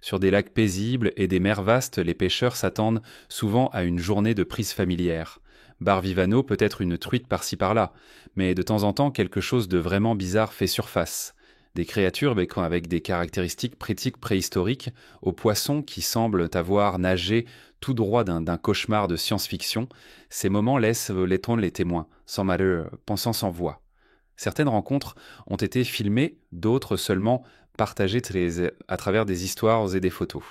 Sur des lacs paisibles et des mers vastes, les pêcheurs s'attendent souvent à une journée de prise familière. Bar Vivano peut être une truite par-ci par-là, mais de temps en temps quelque chose de vraiment bizarre fait surface. Des créatures avec des caractéristiques préhistoriques, aux poissons qui semblent avoir nagé tout droit d'un cauchemar de science-fiction, ces moments laissent l'étendre les témoins, sans malheur, pensant sans voix. Certaines rencontres ont été filmées, d'autres seulement partagées à travers des histoires et des photos.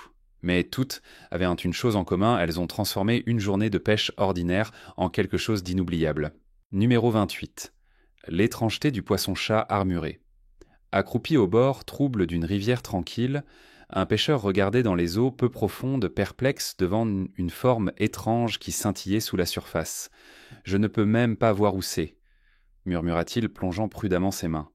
Mais toutes avaient une chose en commun, elles ont transformé une journée de pêche ordinaire en quelque chose d'inoubliable. Numéro 28. L'étrangeté du poisson-chat armuré. Accroupi au bord trouble d'une rivière tranquille, un pêcheur regardait dans les eaux peu profondes, perplexe devant une forme étrange qui scintillait sous la surface. « Je ne peux même pas voir où c'est », murmura-t-il, plongeant prudemment ses mains.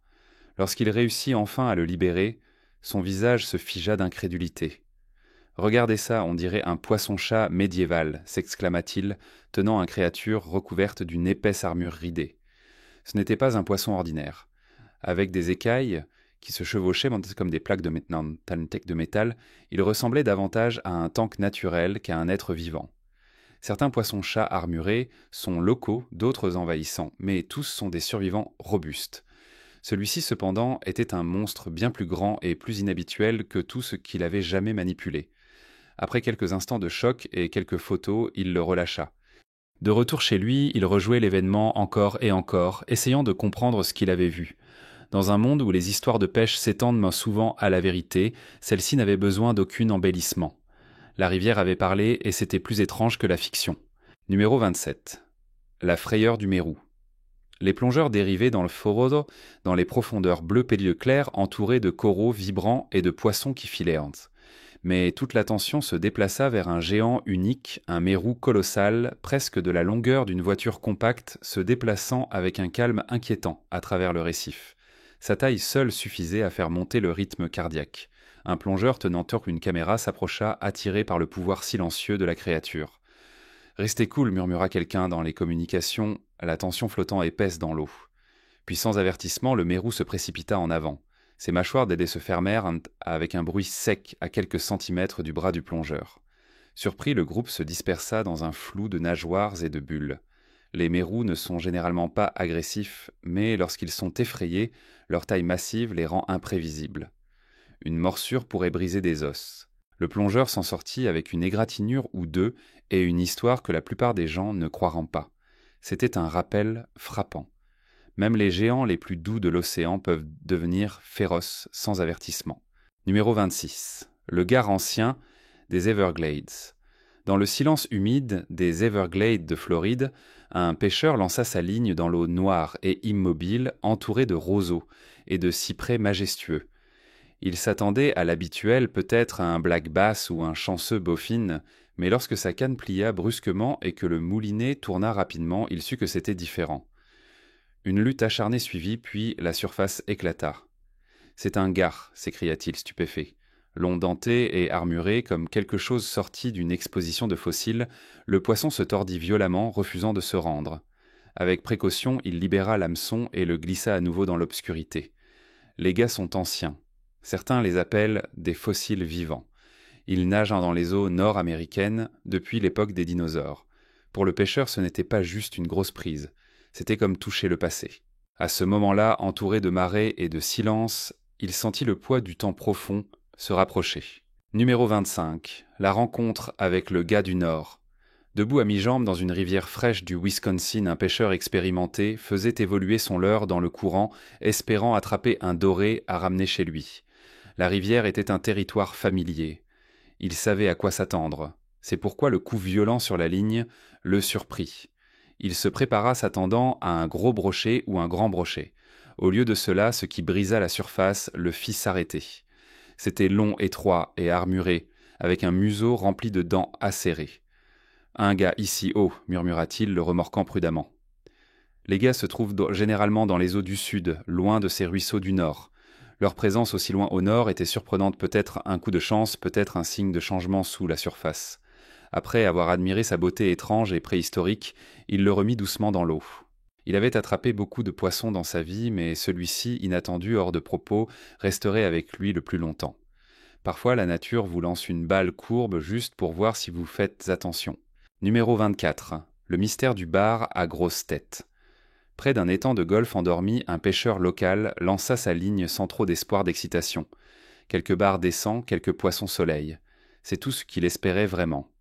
Lorsqu'il réussit enfin à le libérer, son visage se figea d'incrédulité. « Regardez ça, on dirait un poisson-chat médiéval », s'exclama-t-il, tenant une créature recouverte d'une épaisse armure ridée. Ce n'était pas un poisson ordinaire. Avec des écailles qui se chevauchaient comme des plaques de métal, il ressemblait davantage à un tank naturel qu'à un être vivant. Certains poissons-chats armurés sont locaux, d'autres envahissants, mais tous sont des survivants robustes. Celui-ci, cependant, était un monstre bien plus grand et plus inhabituel que tout ce qu'il avait jamais manipulé. Après quelques instants de choc et quelques photos, il le relâcha. De retour chez lui, il rejouait l'événement encore et encore, essayant de comprendre ce qu'il avait vu. Dans un monde où les histoires de pêche s'étendent souvent à la vérité, celle-ci n'avait besoin d'aucun embellissement. La rivière avait parlé et c'était plus étrange que la fiction. Numéro 27. La frayeur du mérou. Les plongeurs dérivaient dans le Forodo, dans les profondeurs bleu pélieu clair, entourés de coraux vibrants et de poissons qui filaient. Mais toute l'attention se déplaça vers un géant unique, un mérou colossal, presque de la longueur d'une voiture compacte, se déplaçant avec un calme inquiétant à travers le récif. Sa taille seule suffisait à faire monter le rythme cardiaque. Un plongeur tenant une caméra s'approcha, attiré par le pouvoir silencieux de la créature. « Restez cool », murmura quelqu'un dans les communications, la tension flottant épaisse dans l'eau. Puis sans avertissement, le mérou se précipita en avant. Ses mâchoires d'ailés se fermèrent avec un bruit sec à quelques centimètres du bras du plongeur. Surpris, le groupe se dispersa dans un flou de nageoires et de bulles. Les mérous ne sont généralement pas agressifs, mais lorsqu'ils sont effrayés, leur taille massive les rend imprévisibles. Une morsure pourrait briser des os. Le plongeur s'en sortit avec une égratignure ou deux et une histoire que la plupart des gens ne croiront pas. C'était un rappel frappant. Même les géants les plus doux de l'océan peuvent devenir féroces sans avertissement. Numéro 26. Le gare ancien des Everglades. Dans le silence humide des Everglades de Floride, un pêcheur lança sa ligne dans l'eau noire et immobile, entourée de roseaux et de cyprès majestueux. Il s'attendait à l'habituel, peut-être à un black bass ou un chanceux baughine, mais lorsque sa canne plia brusquement et que le moulinet tourna rapidement, il sut que c'était différent. Une lutte acharnée suivit, puis la surface éclata. « C'est un gare !» s'écria-t-il stupéfait. Long denté et armuré comme quelque chose sorti d'une exposition de fossiles, le poisson se tordit violemment, refusant de se rendre. Avec précaution, il libéra l'hameçon et le glissa à nouveau dans l'obscurité. Les gars sont anciens. Certains les appellent des fossiles vivants. Ils nagent dans les eaux nord-américaines depuis l'époque des dinosaures. Pour le pêcheur, ce n'était pas juste une grosse prise. C'était comme toucher le passé. À ce moment-là, entouré de marées et de silence, il sentit le poids du temps profond se rapprocher. Numéro 25. La rencontre avec le gars du Nord. Debout à mi-jambe dans une rivière fraîche du Wisconsin, un pêcheur expérimenté faisait évoluer son leurre dans le courant, espérant attraper un doré à ramener chez lui. La rivière était un territoire familier. Il savait à quoi s'attendre. C'est pourquoi le coup violent sur la ligne le surprit. Il se prépara s'attendant à un gros brochet ou un grand brochet. Au lieu de cela, ce qui brisa la surface le fit s'arrêter. C'était long, étroit et armuré, avec un museau rempli de dents acérées. « Un gars ici haut », murmura-t-il, le remorquant prudemment. Les gars se trouvent généralement dans les eaux du sud, loin de ces ruisseaux du nord. Leur présence aussi loin au nord était surprenante, peut-être un coup de chance, peut-être un signe de changement sous la surface. Après avoir admiré sa beauté étrange et préhistorique, il le remit doucement dans l'eau. Il avait attrapé beaucoup de poissons dans sa vie, mais celui-ci, inattendu, hors de propos, resterait avec lui le plus longtemps. Parfois, la nature vous lance une balle courbe juste pour voir si vous faites attention. Numéro 24. Le mystère du bar à grosse tête. Près d'un étang de golf endormi, un pêcheur local lança sa ligne sans trop d'espoir d'excitation. Quelques bars décents, quelques poissons soleil. C'est tout ce qu'il espérait vraiment.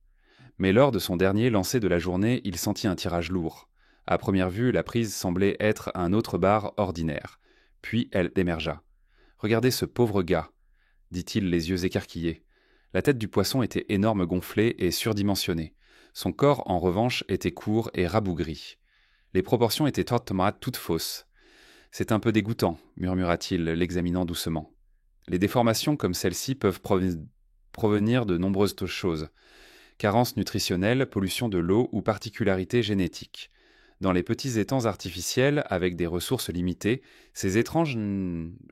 Mais lors de son dernier lancer de la journée, il sentit un tirage lourd. À première vue, la prise semblait être un autre bar ordinaire. Puis elle émergea. « Regardez ce pauvre gars !» dit-il les yeux écarquillés. La tête du poisson était énorme, gonflée et surdimensionnée. Son corps, en revanche, était court et rabougri. Les proportions étaient toutes fausses. « C'est un peu dégoûtant, » murmura-t-il, l'examinant doucement. Les déformations comme celle-ci peuvent provenir de nombreuses choses. Carence nutritionnelle, pollution de l'eau ou particularités génétiques. Dans les petits étangs artificiels, avec des ressources limitées, ces étranges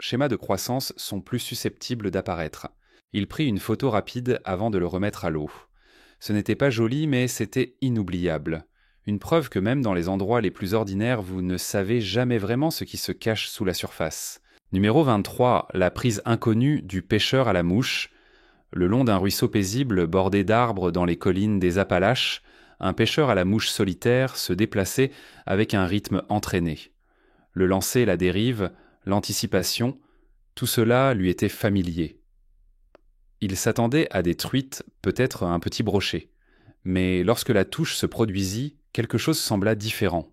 schémas de croissance sont plus susceptibles d'apparaître. Il prit une photo rapide avant de le remettre à l'eau. Ce n'était pas joli, mais c'était inoubliable. Une preuve que même dans les endroits les plus ordinaires, vous ne savez jamais vraiment ce qui se cache sous la surface. Numéro 23. La prise inconnue du pêcheur à la mouche. Le long d'un ruisseau paisible bordé d'arbres dans les collines des Appalaches, un pêcheur à la mouche solitaire se déplaçait avec un rythme entraîné. Le lancer, la dérive, l'anticipation, tout cela lui était familier. Il s'attendait à des truites, peut-être un petit brochet. Mais lorsque la touche se produisit, quelque chose sembla différent.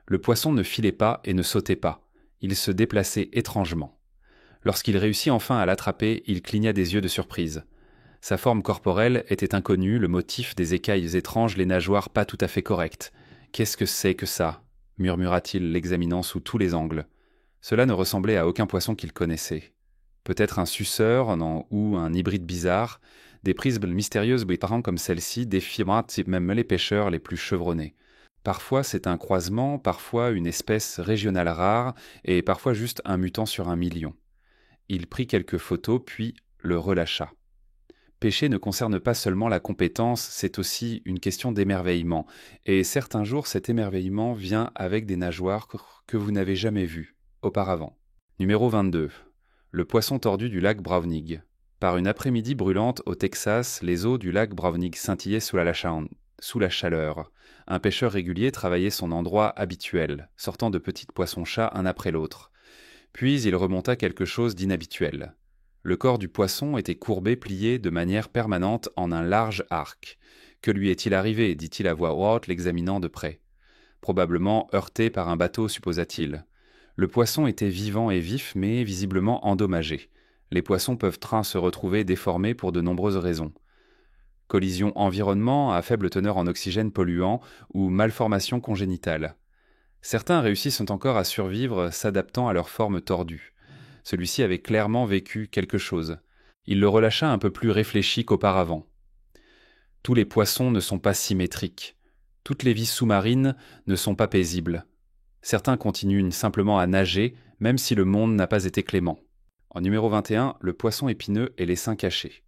Le poisson ne filait pas et ne sautait pas. Il se déplaçait étrangement. Lorsqu'il réussit enfin à l'attraper, il cligna des yeux de surprise. Sa forme corporelle était inconnue, le motif des écailles étranges, les nageoires pas tout à fait correctes. « Qu'est-ce que c'est que ça ?» murmura-t-il, l'examinant sous tous les angles. Cela ne ressemblait à aucun poisson qu'il connaissait. Peut-être un suceur ou un hybride bizarre. Des prises mystérieuses apparentes comme celle-ci défient même les pêcheurs les plus chevronnés. Parfois c'est un croisement, parfois une espèce régionale rare, et parfois juste un mutant sur 1 million. Il prit quelques photos, puis le relâcha. Pêcher ne concerne pas seulement la compétence, c'est aussi une question d'émerveillement. Et certains jours, cet émerveillement vient avec des nageoires que vous n'avez jamais vues auparavant. Numéro 22. Le poisson tordu du lac Browning. Par une après-midi brûlante au Texas, les eaux du lac Browning scintillaient sous la chaleur. Un pêcheur régulier travaillait son endroit habituel, sortant de petits poissons-chats un après l'autre. Puis il remonta quelque chose d'inhabituel. Le corps du poisson était courbé, plié de manière permanente en un large arc. « Que lui est-il arrivé » dit-il à voix haute, l'examinant de près. Probablement heurté par un bateau, supposa-t-il. Le poisson était vivant et vif, mais visiblement endommagé. Les poissons peuvent se retrouver déformés pour de nombreuses raisons. Collision environnement à faible teneur en oxygène polluant ou malformation congénitale. Certains réussissent encore à survivre, s'adaptant à leur forme tordue. Celui-ci avait clairement vécu quelque chose. Il le relâcha un peu plus réfléchi qu'auparavant. Tous les poissons ne sont pas symétriques. Toutes les vies sous-marines ne sont pas paisibles. Certains continuent simplement à nager, même si le monde n'a pas été clément. En numéro 21, le poisson épineux et les seins cachés.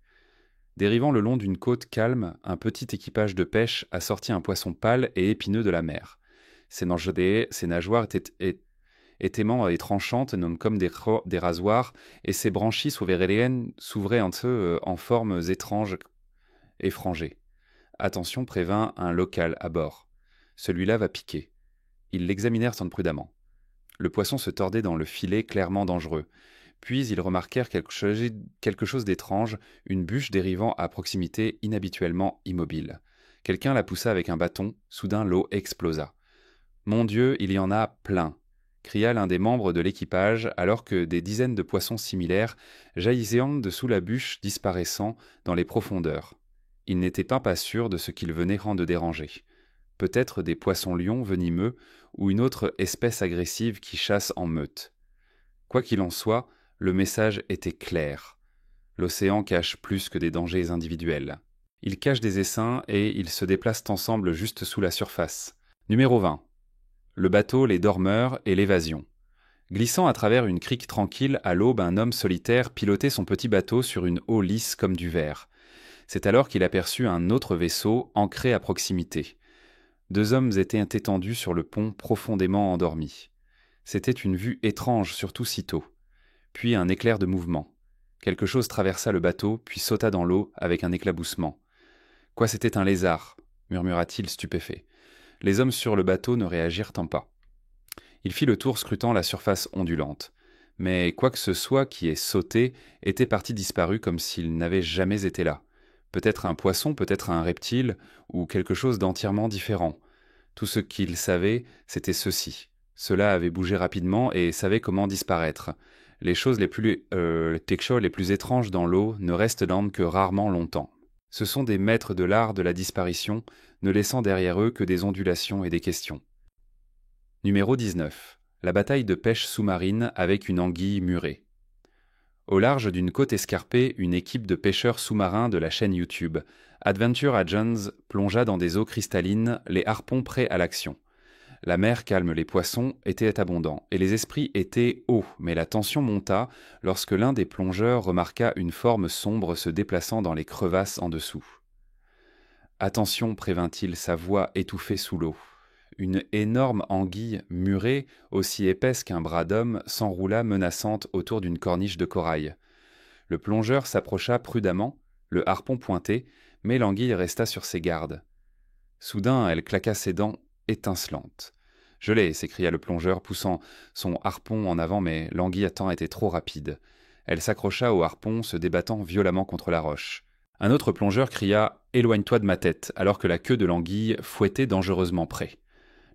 Dérivant le long d'une côte calme, un petit équipage de pêche a sorti un poisson pâle et épineux de la mer. Ses nageoires étaient étaiement et tranchantes, comme des rasoirs, et ses branchies s'ouvraient en formes étranges et frangées. Attention, prévint un local à bord. Celui-là va piquer. Ils l'examinèrent prudemment. Le poisson se tordait dans le filet, clairement dangereux. Puis ils remarquèrent quelque chose d'étrange, une bûche dérivant à proximité, inhabituellement immobile. Quelqu'un la poussa avec un bâton, soudain l'eau explosa. « Mon Dieu, il y en a plein !» cria l'un des membres de l'équipage, alors que des dizaines de poissons similaires jaillissaient de sous la bûche, disparaissant dans les profondeurs. Il n'était pas sûr de ce qu'ils venaient de déranger. Peut-être des poissons-lions venimeux ou une autre espèce agressive qui chasse en meute. Quoi qu'il en soit, le message était clair. L'océan cache plus que des dangers individuels. Ils cachent des essaims et ils se déplacent ensemble juste sous la surface. Numéro 20. Le bateau, les dormeurs et l'évasion. Glissant à travers une crique tranquille, à l'aube, un homme solitaire pilotait son petit bateau sur une eau lisse comme du verre. C'est alors qu'il aperçut un autre vaisseau ancré à proximité. 2 hommes étaient étendus sur le pont, profondément endormis. C'était une vue étrange, surtout si tôt. Puis un éclair de mouvement. Quelque chose traversa le bateau, puis sauta dans l'eau avec un éclaboussement. « Quoi, c'était un lézard » murmura-t-il stupéfait. Les hommes sur le bateau ne réagirent pas. Il fit le tour scrutant la surface ondulante. Mais quoi que ce soit qui ait sauté était parti disparu comme s'il n'avait jamais été là. Peut-être un poisson, peut-être un reptile, ou quelque chose d'entièrement différent. Tout ce qu'il savait, c'était ceci. Cela avait bougé rapidement et savait comment disparaître. Les choses les plus étranges dans l'eau ne restent dans que rarement longtemps. Ce sont des maîtres de l'art de la disparition, ne laissant derrière eux que des ondulations et des questions. Numéro 19. La bataille de pêche sous-marine avec une anguille murée. Au large d'une côte escarpée, une équipe de pêcheurs sous-marins de la chaîne YouTube Adventure Agents plongea dans des eaux cristallines, les harpons prêts à l'action. La mer calme les poissons était abondant, et les esprits étaient hauts, mais la tension monta lorsque l'un des plongeurs remarqua une forme sombre se déplaçant dans les crevasses en dessous. « Attention » prévint-il, sa voix étouffée sous l'eau. Une énorme anguille murée, aussi épaisse qu'un bras d'homme, s'enroula menaçante autour d'une corniche de corail. Le plongeur s'approcha prudemment, le harpon pointé, mais l'anguille resta sur ses gardes. Soudain, elle claqua ses dents étincelantes. « Je l'ai » s'écria le plongeur, poussant son harpon en avant, mais l'anguille à temps était trop rapide. Elle s'accrocha au harpon, se débattant violemment contre la roche. Un autre plongeur cria « Éloigne-toi de ma tête » alors que la queue de l'anguille fouettait dangereusement près.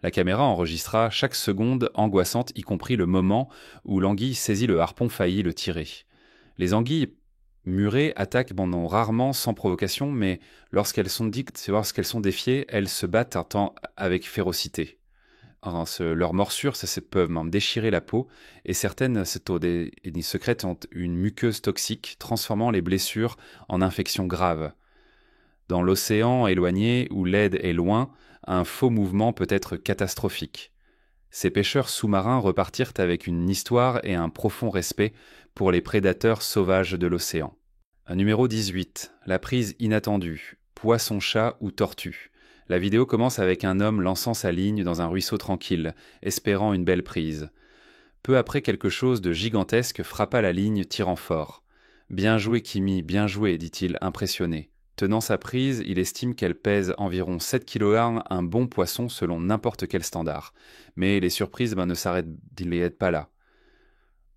La caméra enregistra chaque seconde angoissante, y compris le moment où l'anguille saisit le harpon faillit le tirer. Les anguilles murées attaquent rarement sans provocation, mais lorsqu'elles sont défiées, elles se battent un temps avec férocité. Leurs morsures peuvent même déchirer la peau, et certaines sécrètent une muqueuse toxique, transformant les blessures en infections graves. Dans l'océan éloigné, où l'aide est loin, un faux mouvement peut être catastrophique. Ces pêcheurs sous-marins repartirent avec une histoire et un profond respect pour les prédateurs sauvages de l'océan. Numéro 18. La prise inattendue. Poisson-chat ou tortue. La vidéo commence avec un homme lançant sa ligne dans un ruisseau tranquille, espérant une belle prise. Peu après, quelque chose de gigantesque frappa la ligne, tirant fort. « Bien joué, Kimi, bien joué » dit-il, impressionné. Tenant sa prise, il estime qu'elle pèse environ 7 kg, un bon poisson selon n'importe quel standard. Mais les surprises ne s'arrêtent pas là.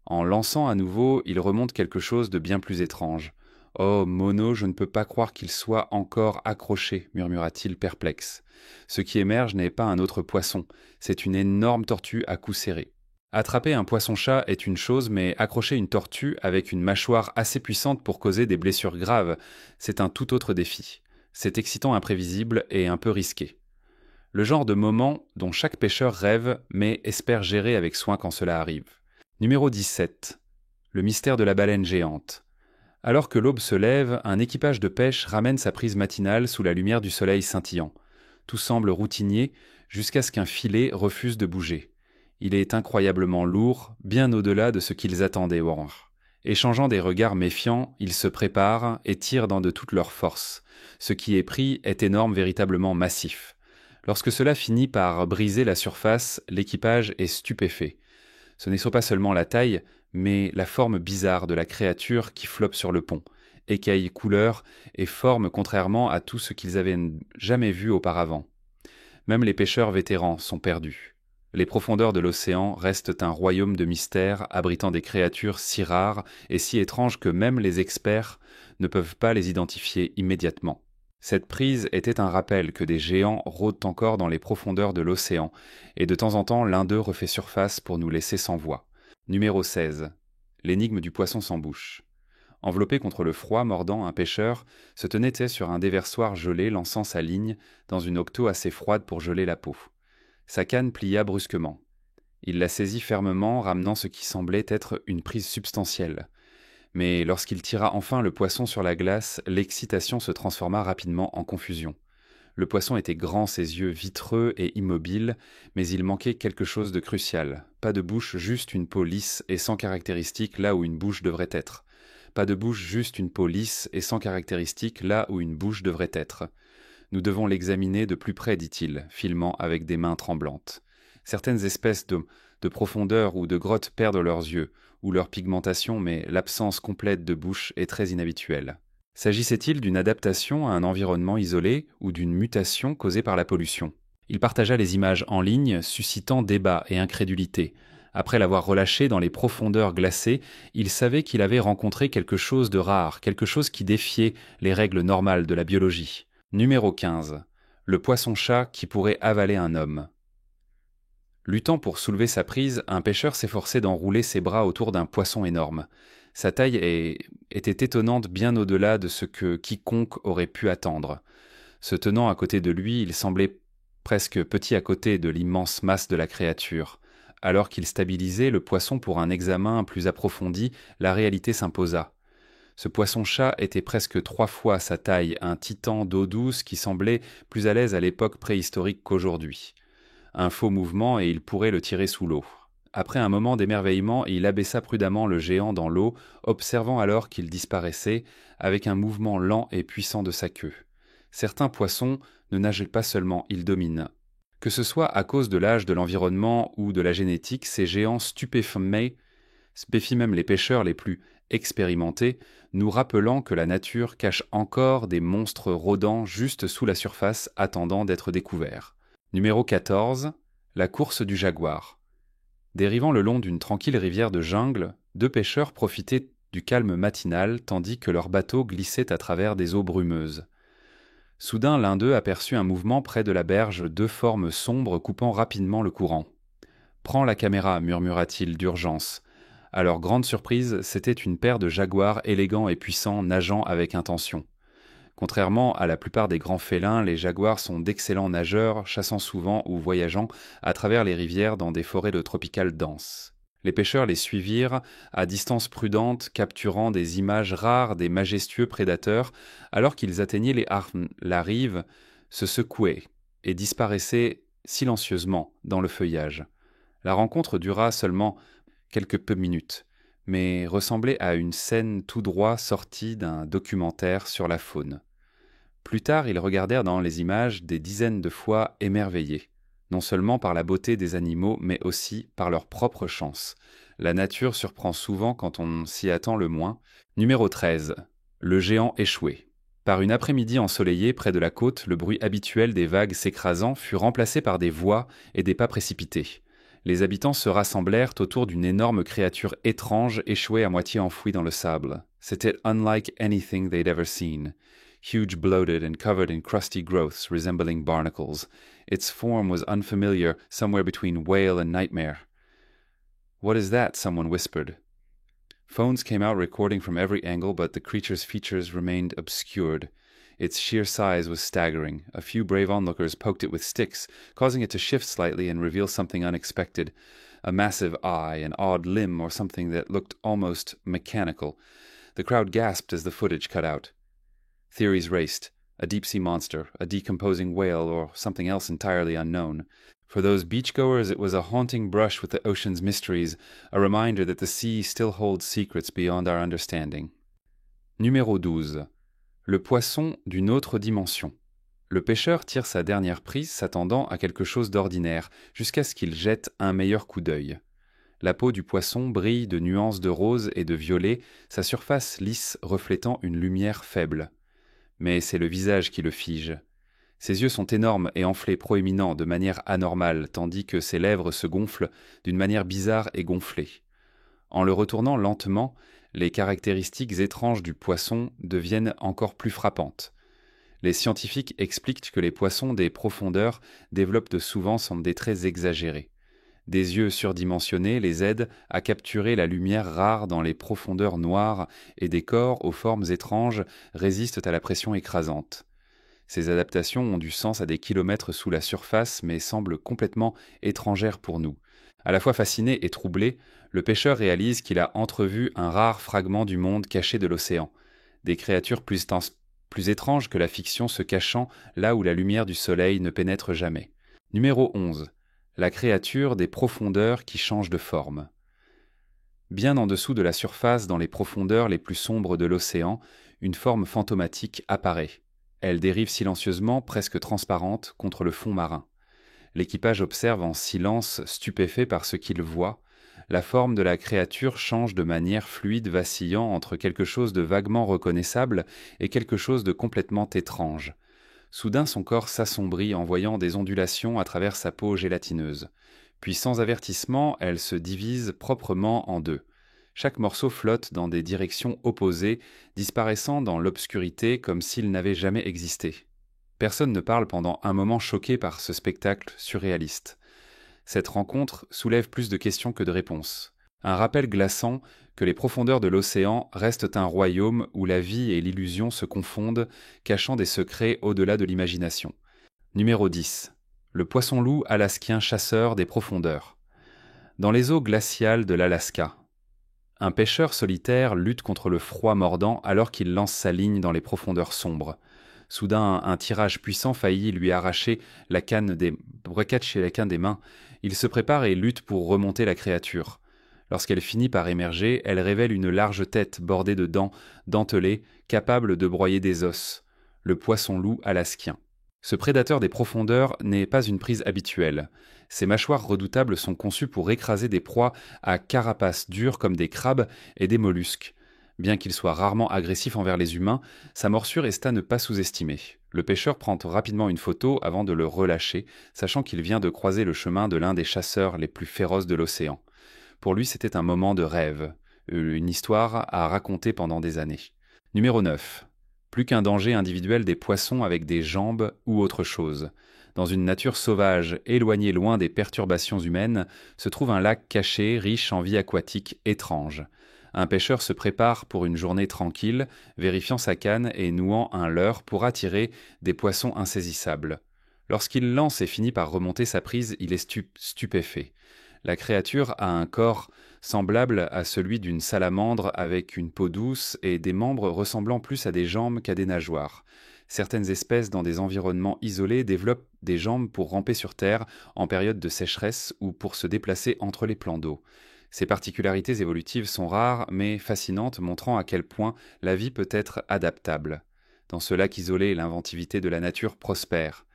En lançant à nouveau, il remonte quelque chose de bien plus étrange. « Oh, Mono, je ne peux pas croire qu'il soit encore accroché » murmura-t-il perplexe. Ce qui émerge n'est pas un autre poisson, c'est une énorme tortue à cou serré. Attraper un poisson-chat est une chose, mais accrocher une tortue avec une mâchoire assez puissante pour causer des blessures graves, c'est un tout autre défi. C'est excitant, imprévisible et un peu risqué. Le genre de moment dont chaque pêcheur rêve, mais espère gérer avec soin quand cela arrive. Numéro 17. Le mystère de la baleine géante. Alors que l'aube se lève, un équipage de pêche ramène sa prise matinale sous la lumière du soleil scintillant. Tout semble routinier jusqu'à ce qu'un filet refuse de bouger. Il est incroyablement lourd, bien au-delà de ce qu'ils attendaient. Échangeant des regards méfiants, ils se préparent et tirent de toute leur force. Ce qui est pris est énorme, véritablement massif. Lorsque cela finit par briser la surface, l'équipage est stupéfait. Ce n'est pas seulement la taille, mais la forme bizarre de la créature qui flotte sur le pont. Écailles, couleurs et formes contrairement à tout ce qu'ils avaient jamais vu auparavant. Même les pêcheurs vétérans sont perdus. Les profondeurs de l'océan restent un royaume de mystères abritant des créatures si rares et si étranges que même les experts ne peuvent pas les identifier immédiatement. Cette prise était un rappel que des géants rôdent encore dans les profondeurs de l'océan, et de temps en temps l'un d'eux refait surface pour nous laisser sans voix. Numéro 16. L'énigme du poisson sans bouche. Enveloppé contre le froid mordant, un pêcheur se tenait sur un déversoir gelé lançant sa ligne dans une octo assez froide pour geler la peau. Sa canne plia brusquement. Il la saisit fermement, ramenant ce qui semblait être une prise substantielle. Mais lorsqu'il tira enfin le poisson sur la glace, l'excitation se transforma rapidement en confusion. Le poisson était grand, ses yeux vitreux et immobiles, mais il manquait quelque chose de crucial. Pas de bouche, juste une peau lisse et sans caractéristiques là où une bouche devrait être. Pas de bouche, juste une peau lisse et sans caractéristiques là où une bouche devrait être. Nous devons l'examiner de plus près, dit-il, filmant avec des mains tremblantes. Certaines espèces de profondeur ou de grottes perdent leurs yeux, ou leur pigmentation, mais l'absence complète de bouche est très inhabituelle. S'agissait-il d'une adaptation à un environnement isolé ou d'une mutation causée par la pollution? Il partagea les images en ligne, suscitant débat et incrédulité. Après l'avoir relâché dans les profondeurs glacées, il savait qu'il avait rencontré quelque chose de rare, quelque chose qui défiait les règles normales de la biologie. Numéro 15. Le poisson-chat qui pourrait avaler un homme. Luttant pour soulever sa prise, un pêcheur s'efforçait d'enrouler ses bras autour d'un poisson énorme. Sa taille était étonnante bien au-delà de ce que quiconque aurait pu attendre. Se tenant à côté de lui, il semblait presque petit à côté de l'immense masse de la créature. Alors qu'il stabilisait le poisson pour un examen plus approfondi, la réalité s'imposa. Ce poisson-chat était presque 3 fois sa taille, un titan d'eau douce qui semblait plus à l'aise à l'époque préhistorique qu'aujourd'hui. Un faux mouvement et il pourrait le tirer sous l'eau. Après un moment d'émerveillement, il abaissa prudemment le géant dans l'eau, observant alors qu'il disparaissait, avec un mouvement lent et puissant de sa queue. Certains poissons ne nagent pas seulement, ils dominent. Que ce soit à cause de l'âge de l'environnement ou de la génétique, ces géants stupéfient même les pêcheurs les plus expérimentés, nous rappelant que la nature cache encore des monstres rôdant juste sous la surface attendant d'être découverts. Numéro 14. La course du jaguar. Dérivant le long d'une tranquille rivière de jungle, 2 pêcheurs profitaient du calme matinal tandis que leur bateau glissait à travers des eaux brumeuses. Soudain, l'un d'eux aperçut un mouvement près de la berge, 2 formes sombres coupant rapidement le courant. « Prends la caméra » murmura-t-il d'urgence. À leur grande surprise, c'était une paire de jaguars élégants et puissants nageant avec intention. Contrairement à la plupart des grands félins, les jaguars sont d'excellents nageurs, chassant souvent ou voyageant à travers les rivières dans des forêts tropicales denses. Les pêcheurs les suivirent à distance prudente, capturant des images rares des majestueux prédateurs, alors qu'ils atteignaient la rive, se secouaient et disparaissaient silencieusement dans le feuillage. La rencontre dura seulement quelques peu minutes, mais ressemblait à une scène tout droit sortie d'un documentaire sur la faune. Plus tard, ils regardèrent dans les images des dizaines de fois émerveillés, non seulement par la beauté des animaux, mais aussi par leur propre chance. La nature surprend souvent quand on s'y attend le moins. Numéro 13. Le géant échoué. Par une après-midi ensoleillée près de la côte, le bruit habituel des vagues s'écrasant fut remplacé par des voix et des pas précipités. Les habitants se rassemblèrent autour d'une énorme créature étrange échouée à moitié enfouie dans le sable. C'était unlike anything they'd ever seen. Huge, bloated, and covered in crusty growths resembling barnacles. Its form was unfamiliar, somewhere between whale and nightmare. "What is that?" someone whispered. Phones came out recording from every angle, but the creature's features remained obscured. Its sheer size was staggering. A few brave onlookers poked it with sticks, causing it to shift slightly and reveal something unexpected. A massive eye, an odd limb, or something that looked almost mechanical. The crowd gasped as the footage cut out. Theories raced. A deep-sea monster, a decomposing whale, or something else entirely unknown. For those beachgoers, it was a haunting brush with the ocean's mysteries, a reminder that the sea still holds secrets beyond our understanding. Numéro 12. Le poisson d'une autre dimension. Le pêcheur tire sa dernière prise s'attendant à quelque chose d'ordinaire, jusqu'à ce qu'il jette un meilleur coup d'œil. La peau du poisson brille de nuances de rose et de violet, sa surface lisse reflétant une lumière faible. Mais c'est le visage qui le fige. Ses yeux sont énormes et enflés proéminents de manière anormale, tandis que ses lèvres se gonflent d'une manière bizarre et gonflée. En le retournant lentement, les caractéristiques étranges du poisson deviennent encore plus frappantes. Les scientifiques expliquent que les poissons des profondeurs développent souvent des traits exagérés. Des yeux surdimensionnés les aident à capturer la lumière rare dans les profondeurs noires et des corps aux formes étranges résistent à la pression écrasante. Ces adaptations ont du sens à des kilomètres sous la surface mais semblent complètement étrangères pour nous. À la fois fasciné et troublé, le pêcheur réalise qu'il a entrevu un rare fragment du monde caché de l'océan, des créatures plus étranges que la fiction se cachant là où la lumière du soleil ne pénètre jamais. Numéro 11. La créature des profondeurs qui change de forme. Bien en dessous de la surface, dans les profondeurs les plus sombres de l'océan, une forme fantomatique apparaît. Elle dérive silencieusement, presque transparente, contre le fond marin. L'équipage observe en silence, stupéfait par ce qu'il voit. La forme de la créature change de manière fluide, vacillant entre quelque chose de vaguement reconnaissable et quelque chose de complètement étrange. Soudain, son corps s'assombrit en voyant des ondulations à travers sa peau gélatineuse. Puis, sans avertissement, elle se divise proprement en deux. Chaque morceau flotte dans des directions opposées, disparaissant dans l'obscurité comme s'il n'avait jamais existé. Personne ne parle pendant un moment choqué par ce spectacle surréaliste. Cette rencontre soulève plus de questions que de réponses. Un rappel glaçant que les profondeurs de l'océan restent un royaume où la vie et l'illusion se confondent, cachant des secrets au-delà de l'imagination. Numéro 10. Le poisson-loup alaskien chasseur des profondeurs. Dans les eaux glaciales de l'Alaska, un pêcheur solitaire lutte contre le froid mordant alors qu'il lance sa ligne dans les profondeurs sombres. Soudain, un tirage puissant faillit lui arracher la canne des mains. Il se prépare et lutte pour remonter la créature. Lorsqu'elle finit par émerger, elle révèle une large tête bordée de dents dentelées, capable de broyer des os. Le poisson-loup alaskien. Ce prédateur des profondeurs n'est pas une prise habituelle. Ses mâchoires redoutables sont conçues pour écraser des proies à carapace dure comme des crabes et des mollusques. Bien qu'il soit rarement agressif envers les humains, sa morsure est à ne pas sous-estimer. Le pêcheur prend rapidement une photo avant de le relâcher, sachant qu'il vient de croiser le chemin de l'un des chasseurs les plus féroces de l'océan. Pour lui, c'était un moment de rêve, une histoire à raconter pendant des années. Numéro 9. Plus qu'un danger individuel des poissons avec des jambes ou autre chose. Dans une nature sauvage, éloignée loin des perturbations humaines, se trouve un lac caché, riche en vie aquatique étrange. Un pêcheur se prépare pour une journée tranquille, vérifiant sa canne et nouant un leurre pour attirer des poissons insaisissables. Lorsqu'il lance et finit par remonter sa prise, il est stupéfait. La créature a un corps semblable à celui d'une salamandre avec une peau douce et des membres ressemblant plus à des jambes qu'à des nageoires. Certaines espèces dans des environnements isolés développent des jambes pour ramper sur terre en période de sécheresse ou pour se déplacer entre les plans d'eau. Ces particularités évolutives sont rares mais fascinantes, montrant à quel point la vie peut être adaptable. Dans ce lac isolé, l'inventivité de la nature prospère.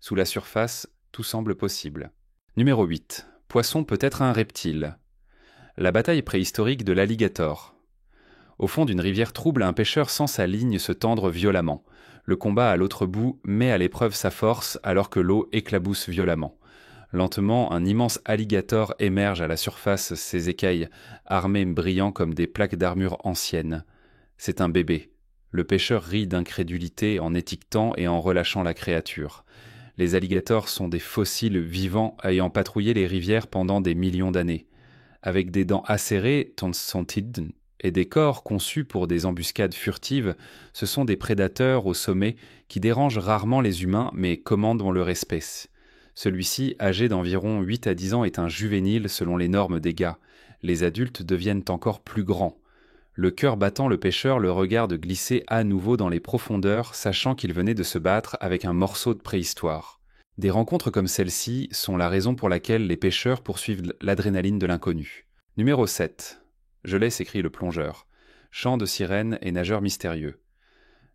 Sous la surface, tout semble possible. Numéro 8. Poisson peut être un reptile. La bataille préhistorique de l'alligator. Au fond d'une rivière trouble, un pêcheur sent sa ligne se tendre violemment. Le combat à l'autre bout met à l'épreuve sa force alors que l'eau éclabousse violemment. Lentement, un immense alligator émerge à la surface, ses écailles armées brillant comme des plaques d'armure anciennes. C'est un bébé. Le pêcheur rit d'incrédulité en étiquetant et en relâchant la créature. Les alligators sont des fossiles vivants ayant patrouillé les rivières pendant des millions d'années. Avec des dents acérées, tonsontides, et des corps conçus pour des embuscades furtives, ce sont des prédateurs au sommet qui dérangent rarement les humains mais commandent leur espèce. Celui-ci, âgé d'environ 8 à 10 ans, est un juvénile selon les normes des gars. Les adultes deviennent encore plus grands. Le cœur battant, le pêcheur le regarde glisser à nouveau dans les profondeurs, sachant qu'il venait de se battre avec un morceau de préhistoire. Des rencontres comme celle-ci sont la raison pour laquelle les pêcheurs poursuivent l'adrénaline de l'inconnu. Numéro 7. Je l'ai, s'écrie le plongeur. Chant de sirène et nageur mystérieux.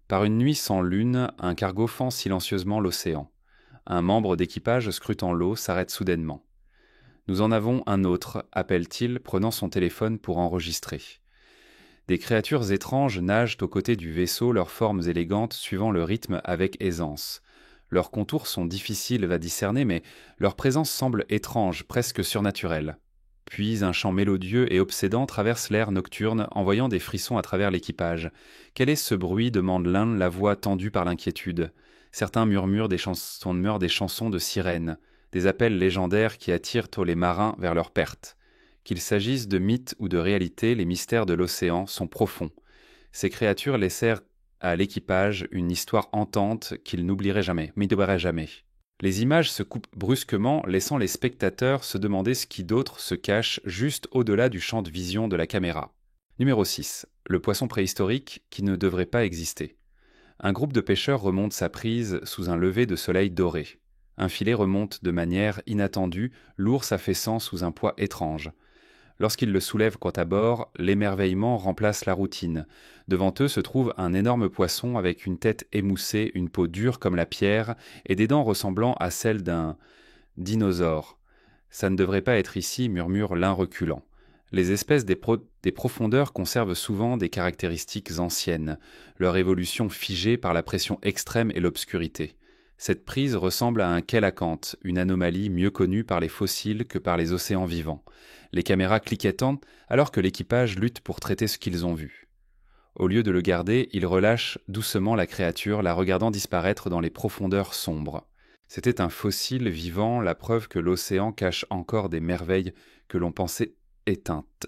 Par une nuit sans lune, un cargo fend silencieusement l'océan. Un membre d'équipage scrutant l'eau s'arrête soudainement. « Nous en avons un autre », appelle-t-il, prenant son téléphone pour enregistrer. Des créatures étranges nagent aux côtés du vaisseau, leurs formes élégantes suivant le rythme avec aisance. Leurs contours sont difficiles à discerner, mais leur présence semble étrange, presque surnaturelle. Puis un chant mélodieux et obsédant traverse l'air nocturne, envoyant des frissons à travers l'équipage. « Quel est ce bruit » demande l'un, la voix tendue par l'inquiétude. Certains murmurent des chansons de sirènes, des appels légendaires qui attirent tous les marins vers leur perte. Qu'il s'agisse de mythes ou de réalité, les mystères de l'océan sont profonds. Ces créatures laissèrent à l'équipage une histoire hantante qu'ils n'oublieraient jamais. Les images se coupent brusquement, laissant les spectateurs se demander ce qui d'autre se cache juste au-delà du champ de vision de la caméra. Numéro 6. Le poisson préhistorique qui ne devrait pas exister. Un groupe de pêcheurs remonte sa prise sous un lever de soleil doré. Un filet remonte de manière inattendue, lourd s'affaissant sous un poids étrange. Lorsqu'ils le soulèvent quant à bord, l'émerveillement remplace la routine. Devant eux se trouve un énorme poisson avec une tête émoussée, une peau dure comme la pierre et des dents ressemblant à celles d'un dinosaure. « Ça ne devrait pas être ici », murmure l'un reculant. Les espèces des profondeurs conservent souvent des caractéristiques anciennes, leur évolution figée par la pression extrême et l'obscurité. Cette prise ressemble à un kélacanthe, une anomalie mieux connue par les fossiles que par les océans vivants. Les caméras cliquettent alors que l'équipage lutte pour traiter ce qu'ils ont vu. Au lieu de le garder, ils relâchent doucement la créature, la regardant disparaître dans les profondeurs sombres. C'était un fossile vivant, la preuve que l'océan cache encore des merveilles que l'on pensait éteintes.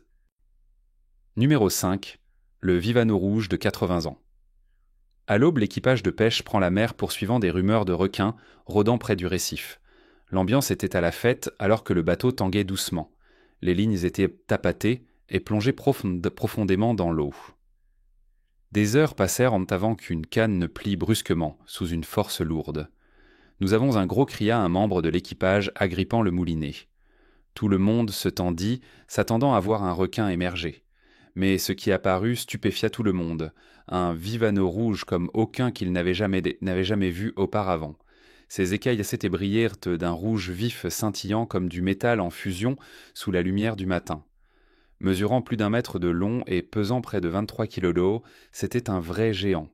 Numéro 5. Le Vivano rouge de 80 ans. À l'aube, l'équipage de pêche prend la mer poursuivant des rumeurs de requins rôdant près du récif. L'ambiance était à la fête alors que le bateau tanguait doucement. Les lignes étaient tapatées et plongées profondément dans l'eau. Des heures passèrent avant qu'une canne ne plie brusquement, sous une force lourde. Nous avons un gros, cria un membre de l'équipage agrippant le moulinet. Tout le monde se tendit, s'attendant à voir un requin émerger. Mais ce qui apparut stupéfia tout le monde, un vivano rouge comme aucun qu'il n'avait jamais vu auparavant. Ses écailles s'étaient brillèrent d'un rouge vif scintillant comme du métal en fusion sous la lumière du matin. Mesurant plus d'1 mètre de long et pesant près de 23 kilos d'eau, c'était un vrai géant.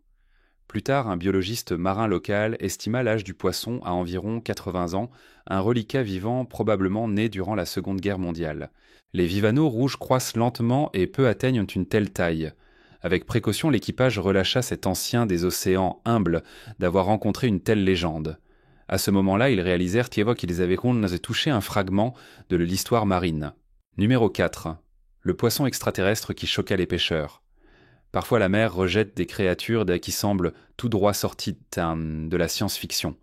Plus tard, un biologiste marin local estima l'âge du poisson à environ 80 ans, un reliquat vivant probablement né durant la Seconde Guerre mondiale. Les vivanos rouges croissent lentement et peu atteignent une telle taille. Avec précaution, l'équipage relâcha cet ancien des océans humble d'avoir rencontré une telle légende. À ce moment-là, ils réalisèrent qu'ils avaient touché un fragment de l'histoire marine. Numéro 4. Le poisson extraterrestre qui choqua les pêcheurs. Parfois la mer rejette des créatures qui semblent tout droit sorties de la science-fiction.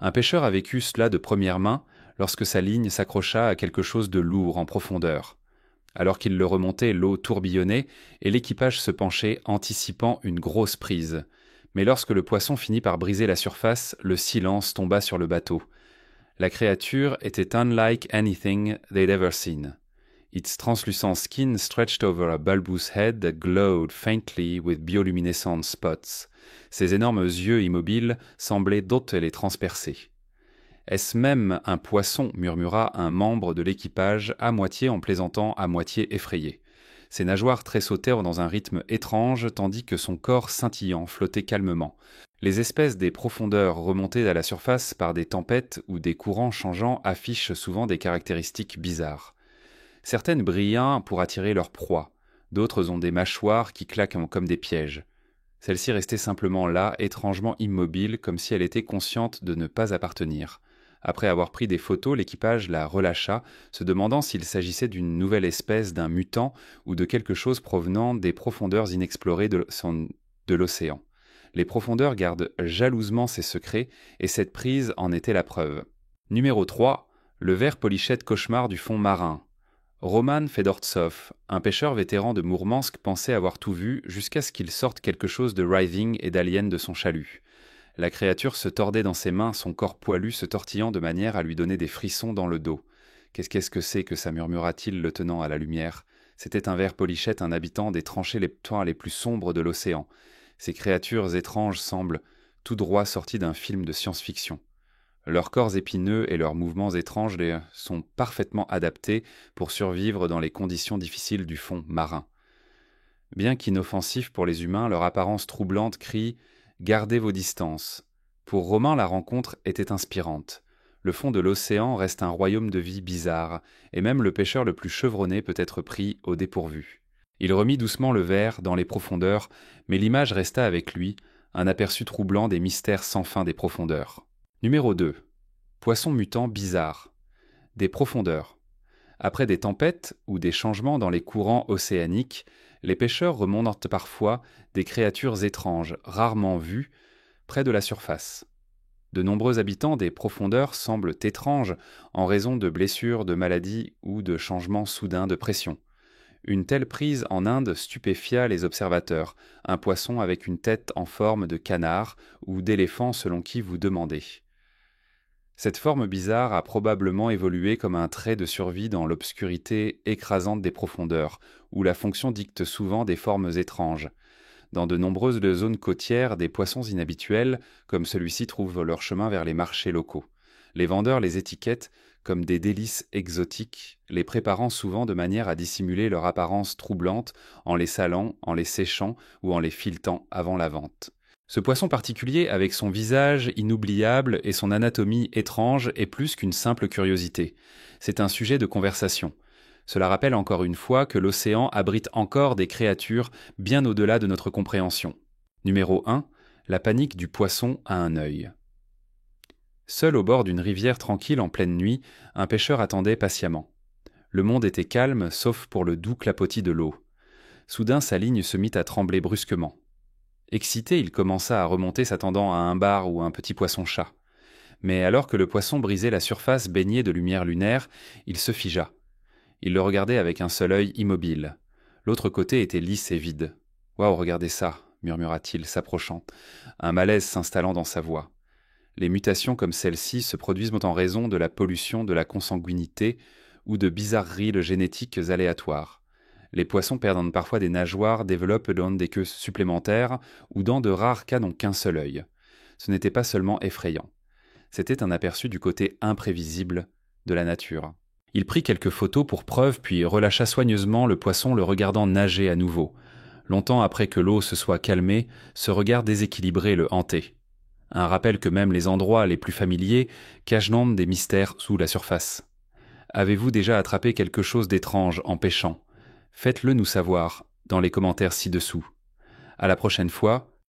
Un pêcheur a vécu cela de première main lorsque sa ligne s'accrocha à quelque chose de lourd en profondeur. Alors qu'il le remontait, l'eau tourbillonnait et l'équipage se penchait, anticipant une grosse prise. Mais lorsque le poisson finit par briser la surface, le silence tomba sur le bateau. La créature était unlike anything they'd ever seen. Its translucent skin stretched over a bulbous head that glowed faintly with bioluminescent spots. Ses énormes yeux immobiles semblaient d'autres les transpercer. « Est-ce même un poisson ?» murmura un membre de l'équipage, à moitié en plaisantant, à moitié effrayé. Ses nageoires tressautèrent dans un rythme étrange, tandis que son corps scintillant flottait calmement. Les espèces des profondeurs remontées à la surface par des tempêtes ou des courants changeants affichent souvent des caractéristiques bizarres. Certaines brillent pour attirer leur proie, d'autres ont des mâchoires qui claquent comme des pièges. Celle-ci restait simplement là, étrangement immobile, comme si elle était consciente de ne pas appartenir. Après avoir pris des photos, l'équipage la relâcha, se demandant s'il s'agissait d'une nouvelle espèce, d'un mutant ou de quelque chose provenant des profondeurs inexplorées de l'océan. Les profondeurs gardent jalousement ces secrets, et cette prise en était la preuve. Numéro 3. Le ver polichette cauchemar du fond marin. Roman Fedortsov, un pêcheur vétéran de Mourmansk, pensait avoir tout vu jusqu'à ce qu'il sorte quelque chose de writhing et d'alien de son chalut. La créature se tordait dans ses mains, son corps poilu se tortillant de manière à lui donner des frissons dans le dos. « Qu'est-ce que c'est que ça ?» murmura-t-il, le tenant à la lumière. C'était un ver polichette, un habitant des tranchées les plus sombres de l'océan. Ces créatures étranges semblent tout droit sorties d'un film de science-fiction. Leurs corps épineux et leurs mouvements étranges sont parfaitement adaptés pour survivre dans les conditions difficiles du fond marin. Bien qu'inoffensifs pour les humains, leur apparence troublante crie « Gardez vos distances ». Pour Romain, la rencontre était inspirante. Le fond de l'océan reste un royaume de vie bizarre, et même le pêcheur le plus chevronné peut être pris au dépourvu. Il remit doucement le ver dans les profondeurs, mais l'image resta avec lui, un aperçu troublant des mystères sans fin des profondeurs. Numéro 2. Poisson mutant bizarre. Des profondeurs. Après des tempêtes ou des changements dans les courants océaniques, les pêcheurs remontent parfois des créatures étranges, rarement vues, près de la surface. De nombreux habitants des profondeurs semblent étranges en raison de blessures, de maladies ou de changements soudains de pression. Une telle prise en Inde stupéfia les observateurs, un poisson avec une tête en forme de canard ou d'éléphant selon qui vous demandez. Cette forme bizarre a probablement évolué comme un trait de survie dans l'obscurité écrasante des profondeurs, où la fonction dicte souvent des formes étranges. Dans de nombreuses zones côtières, des poissons inhabituels, comme celui-ci, trouvent leur chemin vers les marchés locaux. Les vendeurs les étiquettent comme des délices exotiques, les préparant souvent de manière à dissimuler leur apparence troublante en les salant, en les séchant ou en les filetant avant la vente. Ce poisson particulier, avec son visage inoubliable et son anatomie étrange, est plus qu'une simple curiosité. C'est un sujet de conversation. Cela rappelle encore une fois que l'océan abrite encore des créatures bien au-delà de notre compréhension. Numéro 1. La panique du poisson à un œil. Seul au bord d'une rivière tranquille en pleine nuit, un pêcheur attendait patiemment. Le monde était calme, sauf pour le doux clapotis de l'eau. Soudain, sa ligne se mit à trembler brusquement. Excité, il commença à remonter s'attendant à un bar ou un petit poisson-chat. Mais alors que le poisson brisait la surface baignée de lumière lunaire, il se figea. Il le regardait avec un seul œil immobile. L'autre côté était lisse et vide. « Waouh, regardez ça !» murmura-t-il, s'approchant, un malaise s'installant dans sa voix. Les mutations comme celle-ci se produisent en raison de la pollution de la consanguinité ou de bizarreries génétiques aléatoires. Les poissons perdent parfois des nageoires, développent des queues supplémentaires ou dans de rares cas n'ont qu'un seul œil. Ce n'était pas seulement effrayant. C'était un aperçu du côté imprévisible de la nature. Il prit quelques photos pour preuve puis relâcha soigneusement le poisson le regardant nager à nouveau. Longtemps après que l'eau se soit calmée, ce regard déséquilibré le hantait. Un rappel que même les endroits les plus familiers cachent des mystères sous la surface. Avez-vous déjà attrapé quelque chose d'étrange en pêchant ? Faites-le nous savoir dans les commentaires ci-dessous. À la prochaine fois,